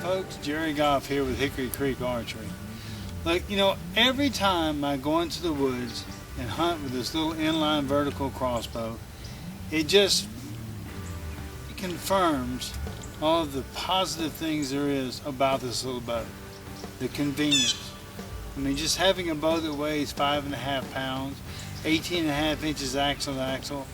folks, Jerry Goff here with Hickory Creek Archery. Like, you know, every time I go into the woods and hunt with this little inline vertical crossbow, it just confirms all of the positive things there is about this little bow. The convenience. I mean, just having a bow that weighs 5.5 pounds, 18.5 inches axle to axle,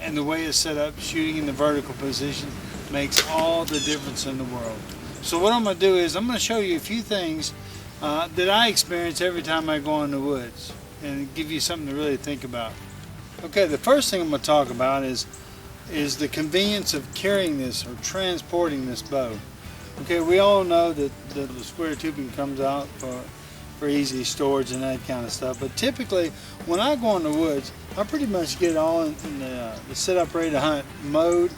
and the way it's set up, shooting in the vertical position, makes all the difference in the world. So what I'm going to do is I'm going to show you a few things that I experience every time I go in the woods and give you something to really think about. Okay, the first thing I'm going to talk about is the convenience of carrying this or transporting this bow. Okay, we all know that the square tubing comes out for easy storage and that kind of stuff, but typically when I go in the woods, I pretty much get it all in the set up ready to hunt mode,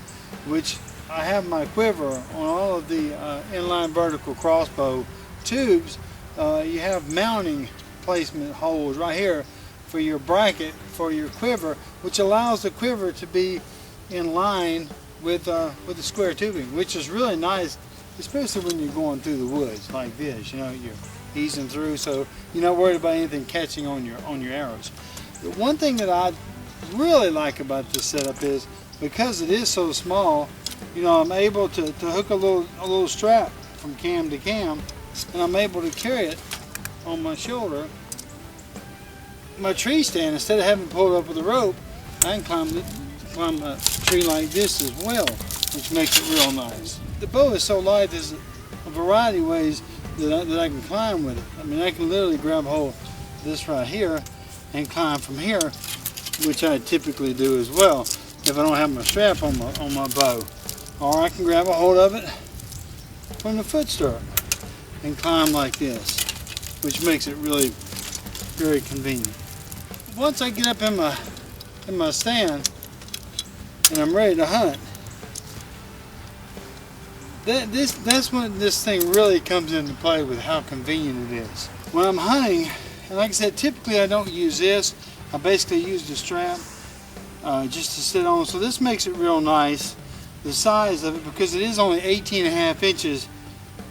which I have my quiver on all of the inline vertical crossbow tubes. You have mounting placement holes right here for your bracket for your quiver, which allows the quiver to be in line with the square tubing, which is really nice, especially when you're going through the woods like this. You know, you're easing through, so you're not worried about anything catching on your arrows. The one thing that I really like about this setup is because it is so small, you know, I'm able to hook a little strap from cam to cam, and I'm able to carry it on my shoulder. My tree stand, instead of having to pull it up with a rope, I can climb a tree like this as well, which makes it real nice. The bow is so light, there's a variety of ways that I can climb with it. I mean, I can literally grab a hold of this right here and climb from here, which I typically do as well if I don't have my strap on my bow. Or I can grab a hold of it from the foot stirrup and climb like this, which makes it really very convenient. Once I get up in my stand and I'm ready to hunt, that's when this thing really comes into play with how convenient it is. When I'm hunting, and like I said, typically I don't use this. I basically use the strap just to sit on. So this makes it real nice. The size of it, because it is only 18.5 inches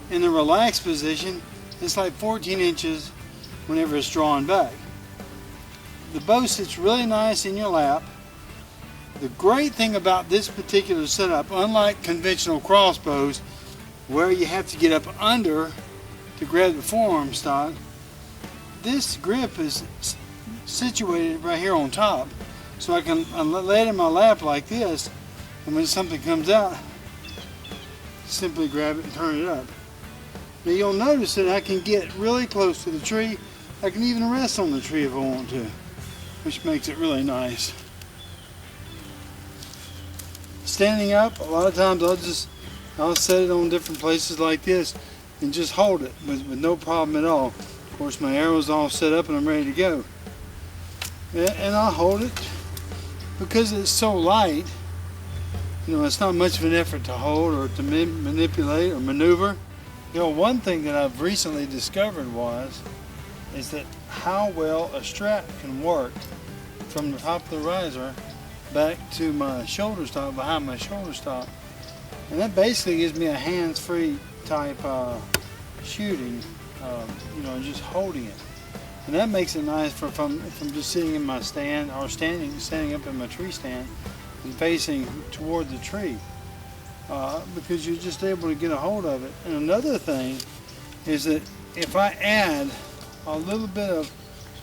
in the relaxed position, it's like 14 inches whenever it's drawn back. The bow sits really nice in your lap. The great thing about this particular setup, unlike conventional crossbows where you have to get up under to grab the forearm stock, this grip is situated right here on top, so I can lay it in my lap like this, and when something comes out, simply grab it and turn it up. Now you'll notice that I can get really close to the tree. I can even rest on the tree if I want to, which makes it really nice. Standing up, a lot of times I'll set it on different places like this and just hold it with no problem at all. Of course, my arrow's all set up and I'm ready to go. And I'll hold it because it's so light. You know, it's not much of an effort to hold or to manipulate or maneuver. You know, one thing that I've recently discovered is that how well a strap can work from the top of the riser back to my shoulder stock, behind my shoulder stock. And that basically gives me a hands-free type shooting, you know, just holding it. And that makes it nice from just sitting in my stand or standing up in my tree stand and facing toward the tree, because you're just able to get a hold of it. And another thing is that if I add a little bit of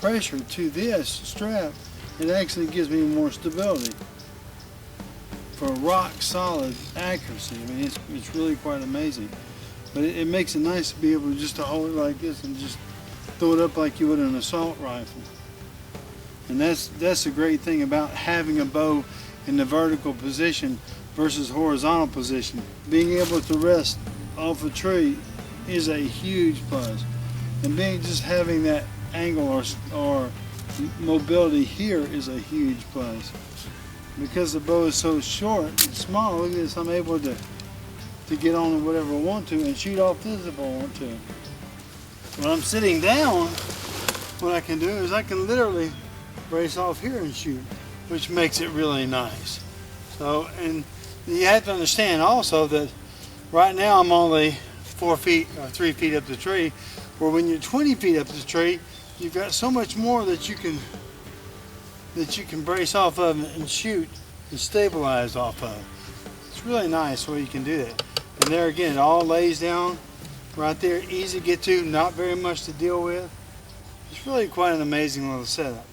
pressure to this strap, it actually gives me more stability for rock solid accuracy. I mean, it's really quite amazing. But it makes it nice to be able just to hold it like this and just throw it up like you would an assault rifle. And that's the great thing about having a bow in the vertical position versus horizontal position. Being able to rest off a tree is a huge plus. And just having that angle or mobility here is a huge plus. Because the bow is so short and small, look at this, I'm able to get on it whatever I want to and shoot off this if I want to. When I'm sitting down, what I can do is I can literally brace off here and shoot, which makes it really nice. So, and you have to understand also that right now I'm only 4 feet or 3 feet up the tree, where when you're 20 feet up the tree, you've got so much more that you can brace off of and shoot and stabilize off of. It's really nice where you can do that. And there again, it all lays down right there, easy to get to, not very much to deal with. It's really quite an amazing little setup.